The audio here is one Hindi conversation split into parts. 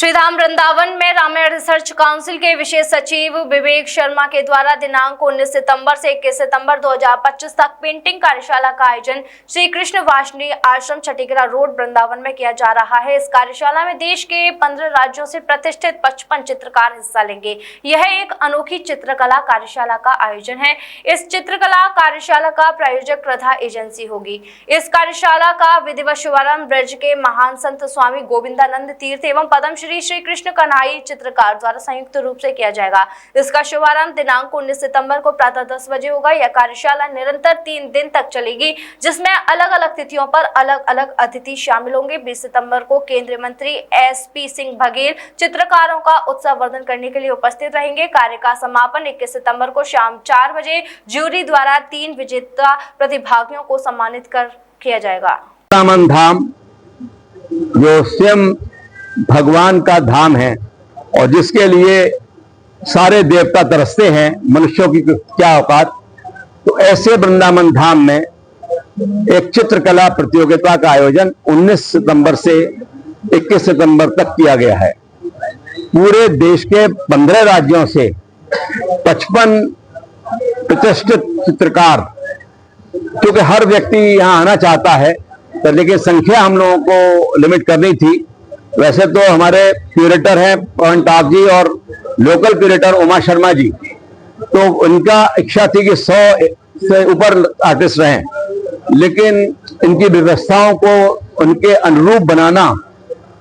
श्रीधाम वृंदावन में रामायण रिसर्च काउंसिल के विशेष सचिव विवेक शर्मा के द्वारा दिनांक 19 सितंबर से 21 सितंबर 2025 तक पेंटिंग कार्यशाला का आयोजन श्री कृष्ण वासनी आश्रम छठीगरा रोड वृंदावन में किया जा रहा है। इस कार्यशाला में देश के 15 राज्यों से प्रतिष्ठित 55 चित्रकार हिस्सा लेंगे। यह एक अनोखी चित्रकला कार्यशाला का आयोजन है। इस चित्रकला कार्यशाला का प्रायोजक प्रथा एजेंसी होगी। इस कार्यशाला का विधिवत शुभारंभ ब्रज के महान संत स्वामी गोविंदानंद तीर्थ एवं पद्म श्री कृष्ण कन्हई चित्रकार द्वारा संयुक्त रूप से किया जाएगा। इसका शुभारंभ दिनांक 19 सितंबर को प्रातः 10 बजे होगा। यह कार्यशाला निरंतर 3 दिन तक चलेगी, जिसमें अलग अलग तिथियों पर अलग अलग अतिथि शामिल होंगे। 20 सितंबर को केंद्रीय मंत्री SP सिंह बघेल चित्रकारों का उत्साह वर्धन करने के लिए उपस्थित रहेंगे। कार्य का समापन 21 सितंबर को शाम 4 बजे ज्यूरी द्वारा 3 विजेता प्रतिभागियों को सम्मानित कर किया जाएगा। धाम जो स्वयं भगवान का धाम है और जिसके लिए सारे देवता तरसते हैं, मनुष्यों की क्या औकात। तो ऐसे वृंदावन धाम में एक चित्रकला प्रतियोगिता का आयोजन 19 सितंबर से 21 सितंबर तक किया गया है। पूरे देश के 15 राज्यों से 55 प्रतिष्ठित चित्रकार, क्योंकि हर व्यक्ति यहाँ आना चाहता है, तो लेकिन संख्या हम लोगों को लिमिट करनी थी। वैसे तो हमारे क्यूरेटर हैं पवन टाक जी और लोकल क्यूरेटर उमा शर्मा जी, तो उनका इच्छा थी कि 100 से ऊपर आर्टिस्ट रहें, लेकिन इनकी व्यवस्थाओं को उनके अनुरूप बनाना,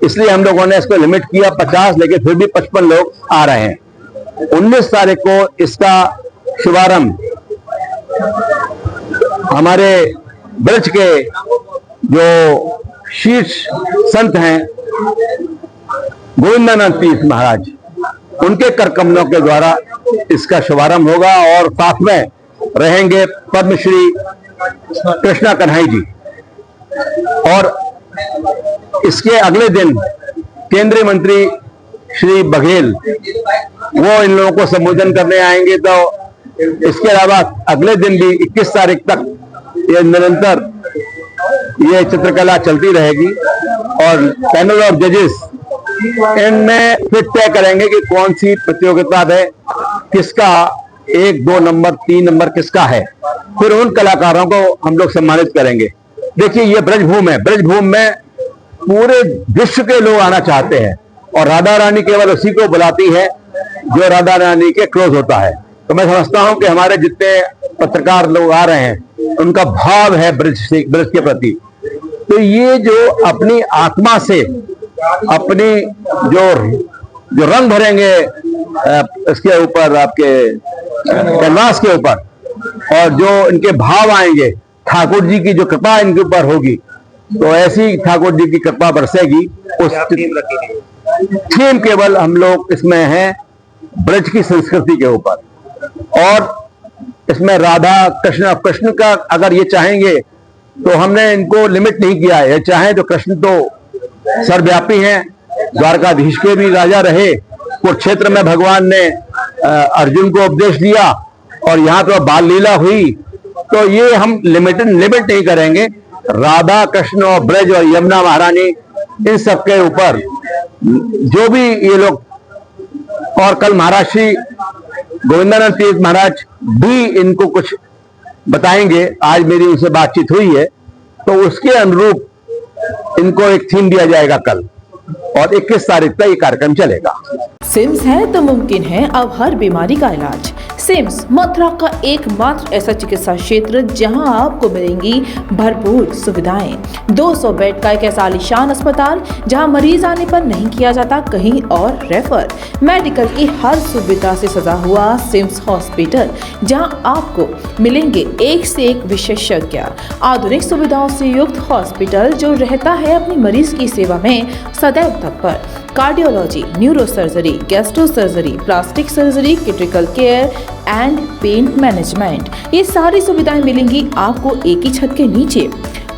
इसलिए हम लोगों ने इसको लिमिट किया 50, लेकिन फिर भी 55 लोग आ रहे हैं। 19 तारीख को इसका शुभारंभ हमारे ब्रज के जो शीर्ष संत हैं गोविंदानंद तीर्थ महाराज, उनके कर कमलों के द्वारा इसका शुभारंभ होगा और साथ में रहेंगे पद्मश्री कृष्णा कन्हई जी। और इसके अगले दिन केंद्रीय मंत्री श्री बघेल वो इन लोगों को संबोधन करने आएंगे। तो इसके अलावा अगले दिन भी 21 तारीख तक ये निरंतर ये चित्रकला चलती रहेगी और पैनल ऑफ जजेस इनमें फिर तय करेंगे कि कौन सी प्रतियोगिता है, किसका 1, 2 नंबर 3 नंबर किसका है। फिर उन कलाकारों को हम लोग सम्मानित करेंगे। देखिए, ये ब्रजभूमि है, ब्रजभूमि में पूरे विश्व के लोग आना चाहते हैं और राधा रानी केवल उसी को बुलाती है जो राधा रानी के क्लोज होता है। तो मैं समझता हूं कि हमारे जितने पत्रकार लोग आ रहे हैं उनका भाव है ब्रज के प्रति। तो ये जो अपनी आत्मा से अपनी जो रंग भरेंगे इसके ऊपर, आपके कैनवास के ऊपर, और जो इनके भाव आएंगे, ठाकुर जी की जो कृपा इनके ऊपर होगी, तो ऐसी ठाकुर जी की कृपा बरसेगी। उस थीम केवल हम लोग इसमें है ब्रज की संस्कृति के ऊपर, और इसमें राधा कृष्ण का अगर ये चाहेंगे तो हमने इनको लिमिट नहीं किया है। चाहे तो कृष्ण तो सर्वव्यापी हैं, द्वारकाधीश के भी राजा रहे, कुरुक्षेत्र में भगवान ने अर्जुन को उपदेश दिया और यहाँ तो बाल लीला हुई। तो ये हम लिमिट नहीं करेंगे। राधा कृष्ण और ब्रज और यमुना महारानी, इन सब के ऊपर जो भी ये लोग, और कल महाराज श्री गोविंदानंद तीर्थ महाराज भी इनको कुछ बताएंगे। आज मेरी उनसे बातचीत हुई है, तो उसके अनुरूप इनको एक थीम दिया जाएगा कल, और 21 तारीख तक ये कार्यक्रम चलेगा। सिम्स है तो मुमकिन है अब हर बीमारी का इलाज। सिम्स मथुरा का एकमात्र ऐसा चिकित्सा क्षेत्र जहां आपको मिलेंगी भरपूर सुविधाएं। 200 बेड का एक ऐसा आलीशान अस्पताल जहां मरीज आने पर नहीं किया जाता कहीं और रेफर। मेडिकल की हर सुविधा से सजा हुआ सिम्स हॉस्पिटल, जहां आपको मिलेंगे एक से एक विशेषज्ञ। आधुनिक सुविधाओं से युक्त हॉस्पिटल जो रहता है अपनी मरीज की सेवा में सदैव तत्पर। Cardiology, neurosurgery, gastro surgery, plastic surgery, critical care and pain management, ये सारी सुविधाएं मिलेंगी आपको एक ही छत के नीचे।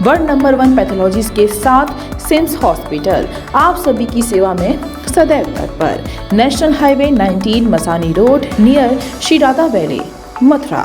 वर्ल्ड नंबर 1 पैथोलॉजीज के साथ सिम्स हॉस्पिटल आप सभी की सेवा में सदैव तत्पर। National highway 19 Masani road near Shri Radha valley, Mathura.